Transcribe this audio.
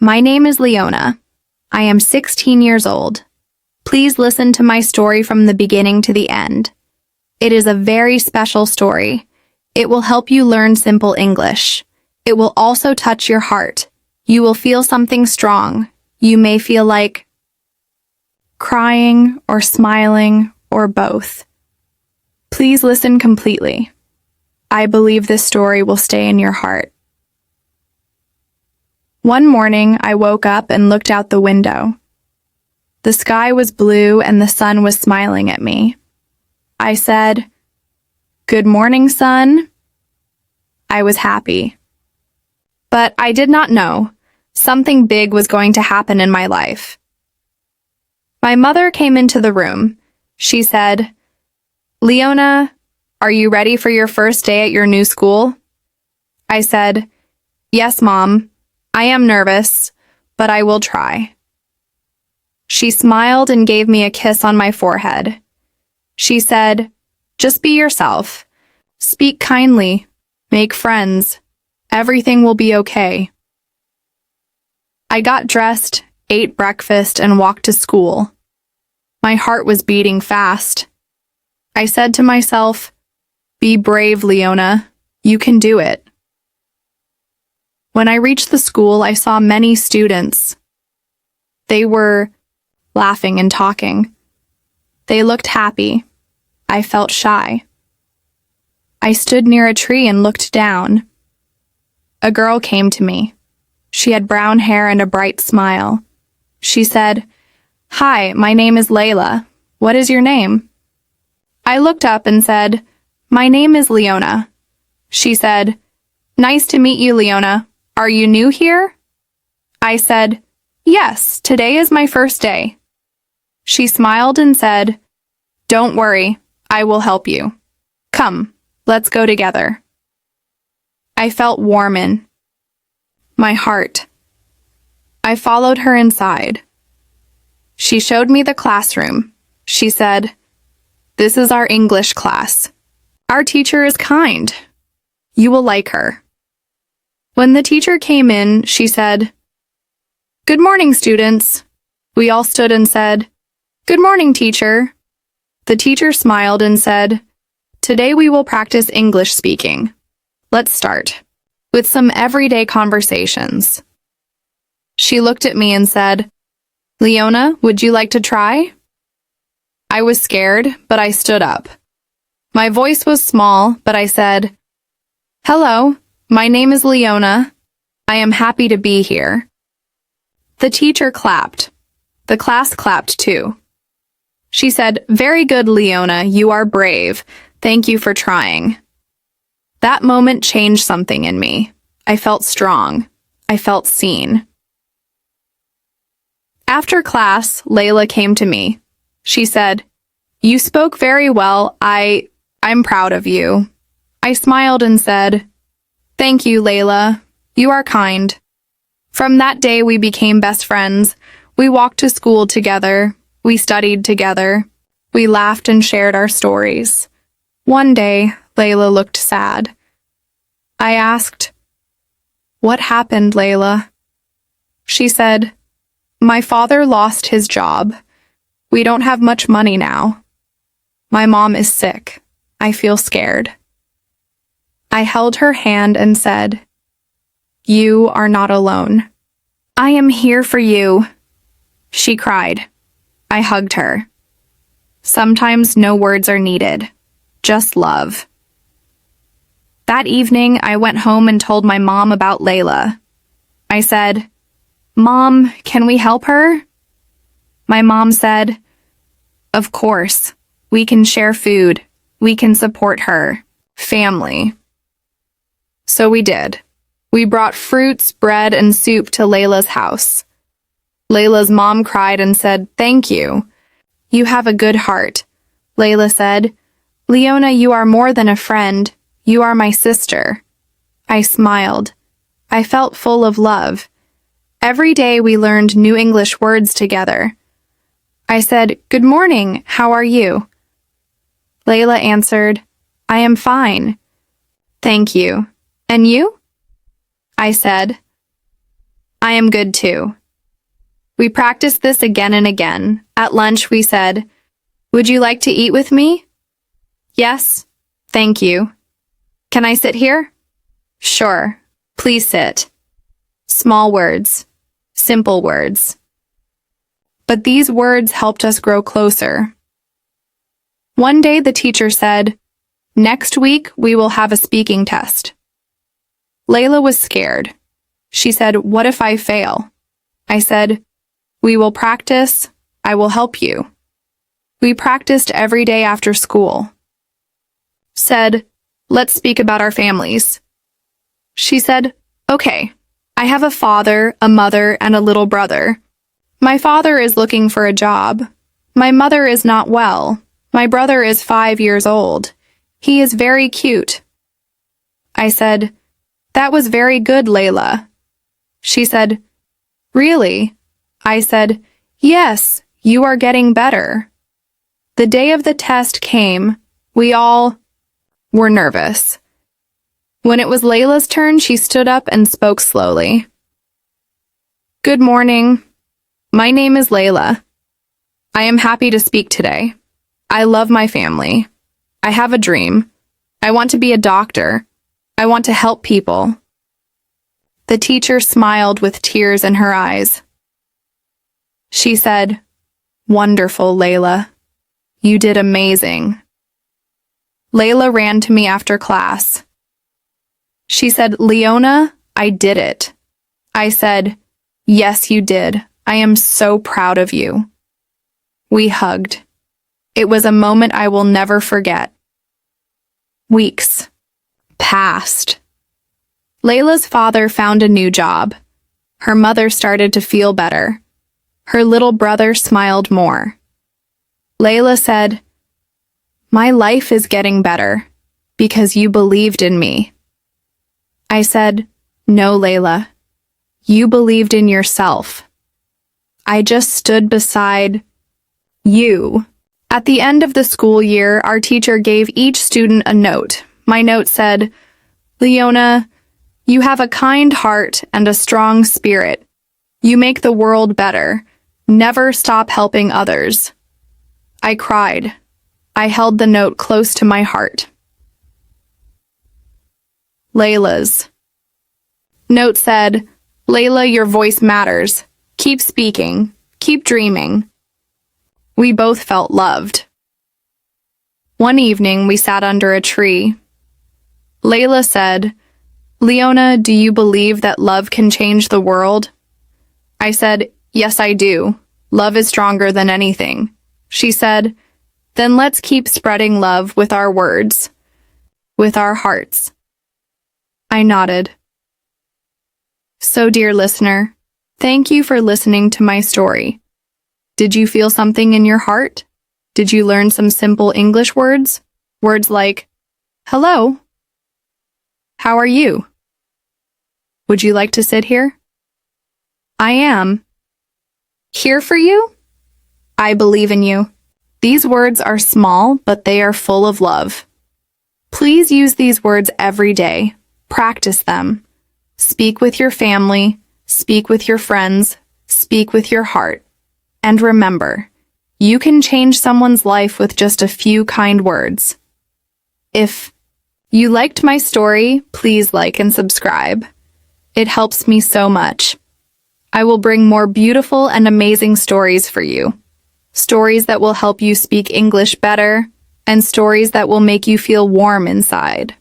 My name is Leona. I am 16 years old. Please listen to my story from the beginning to the end. It is a very special story. It will help you learn simple English. It will also touch your heart. You will feel something strong. You may feel like crying or smiling or both. Please listen completely. I believe this story will stay in your heart. One morning, I woke up and looked out the window. The sky was blue and the sun was smiling at me. I said, "Good morning, sun." I was happy. But I did not know something big was going to happen in my life. My mother came into the room. She said, "Leona, are you ready for your first day at your new school?" I said, "Yes, Mom. I am nervous, but I will try." She smiled and gave me a kiss on my forehead. She said, "Just be yourself. Speak kindly. Make friends. Everything will be okay." I got dressed, ate breakfast, and walked to school. My heart was beating fast. I said to myself, "Be brave, Leona. You can do it." When I reached the school, I saw many students. They were laughing and talking. They looked happy. I felt shy. I stood near a tree and looked down. A girl came to me. She had brown hair and a bright smile. She said, "Hi, my name is Layla. What is your name?" I looked up and said, "My name is Leona." She said, "Nice to meet you, Leona. Are you new here?" I said, "Yes, today is my first day." She smiled and said, "Don't worry, I will help you. Come, let's go together." I felt warm in my heart. I followed her inside. She showed me the classroom. She said, "This is our English class. Our teacher is kind. You will like her." When the teacher came in, she said, "Good morning, students." We all stood and said, "Good morning, teacher." The teacher smiled and said, "Today we will practice English speaking. Let's start with some everyday conversations." She looked at me and said, "Leona, would you like to try?" I was scared, but I stood up. My voice was small, but I said, "Hello, my name is Leona. I am happy to be here." The teacher clapped. The class clapped too. She said, "Very good, Leona. You are brave. Thank you for trying." That moment changed something in me. I felt strong. I felt seen. After class, Layla came to me. She said, "You spoke very well. I'm proud of you." I smiled and said, "Thank you, Layla. You are kind." From that day, we became best friends. We walked to school together. We studied together. We laughed and shared our stories. One day, Layla looked sad. I asked, "What happened, Layla?" She said, "My father lost his job. We don't have much money now. My mom is sick. I feel scared." I held her hand and said, "You are not alone. I am here for you." She cried. I hugged her. Sometimes no words are needed, just love. That evening, I went home and told my mom about Layla. I said, "Mom, can we help her?" My mom said, "Of course. We can share food. We can support her. Family." So we did. We brought fruits, bread, and soup to Layla's house. Layla's mom cried and said, "Thank you. You have a good heart." Layla said, "Leona, you are more than a friend. You are my sister." I smiled. I felt full of love. Every day we learned new English words together. I said, "Good morning. How are you?" Layla answered, "I am fine. Thank you. And you?" I said, I am good too. We practiced this again and again. At lunch, we said, "Would you like to eat with me?" "Yes, thank you." "Can I sit here?" "Sure, please sit." Small words, simple words. But these words helped us grow closer. One day the teacher said, "Next week we will have a speaking test." Layla was scared. She said, "What if I fail?" I said, "We will practice. I will help you." We practiced every day after school. Said, "Let's speak about our families." She said, "Okay, I have a father, a mother, and a little brother. My father is looking for a job. My mother is not well. My brother is 5 years old. He is very cute." I said, "That was very good, Layla." She said, "Really?" I said, "Yes, you are getting better." The day of the test came. We all were nervous. When it was Layla's turn, she stood up and spoke slowly. "Good morning. My name is Layla. I am happy to speak today. I love my family. I have a dream. I want to be a doctor. I want to help people." The teacher smiled with tears in her eyes. She said, "Wonderful, Layla. You did amazing." Layla ran to me after class. She said, "Leona, I did it." I said, "Yes, you did. I am so proud of you." We hugged. It was a moment I will never forget. Weeks passed. Layla's father found a new job. Her mother started to feel better. Her little brother smiled more. Layla said, "My life is getting better because you believed in me." I said, "No, Layla. You believed in yourself. I just stood beside you." At the end of the school year, our teacher gave each student a note. My note said, "Leona, you have a kind heart and a strong spirit. You make the world better. Never stop helping others." I cried. I held the note close to my heart. Layla's note said, "Layla, your voice matters. Keep speaking. Keep dreaming." We both felt loved. One evening, we sat under a tree. Layla said, "Leona, do you believe that love can change the world?" I said, "Yes, I do. Love is stronger than anything." She said, "Then let's keep spreading love with our words, with our hearts." I nodded. So, dear listener, thank you for listening to my story. Did you feel something in your heart? Did you learn some simple English words? Words like, "Hello. How are you? Would you like to sit here?" "I am here for you. I believe in you." These words are small, but they are full of love. Please use these words every day. Practice them. Speak with your family. Speak with your friends. Speak with your heart. And remember, you can change someone's life with just a few kind words. If you liked my story, please like and subscribe. It helps me so much. I will bring more beautiful and amazing stories for you. Stories that will help you speak English better, and stories that will make you feel warm inside.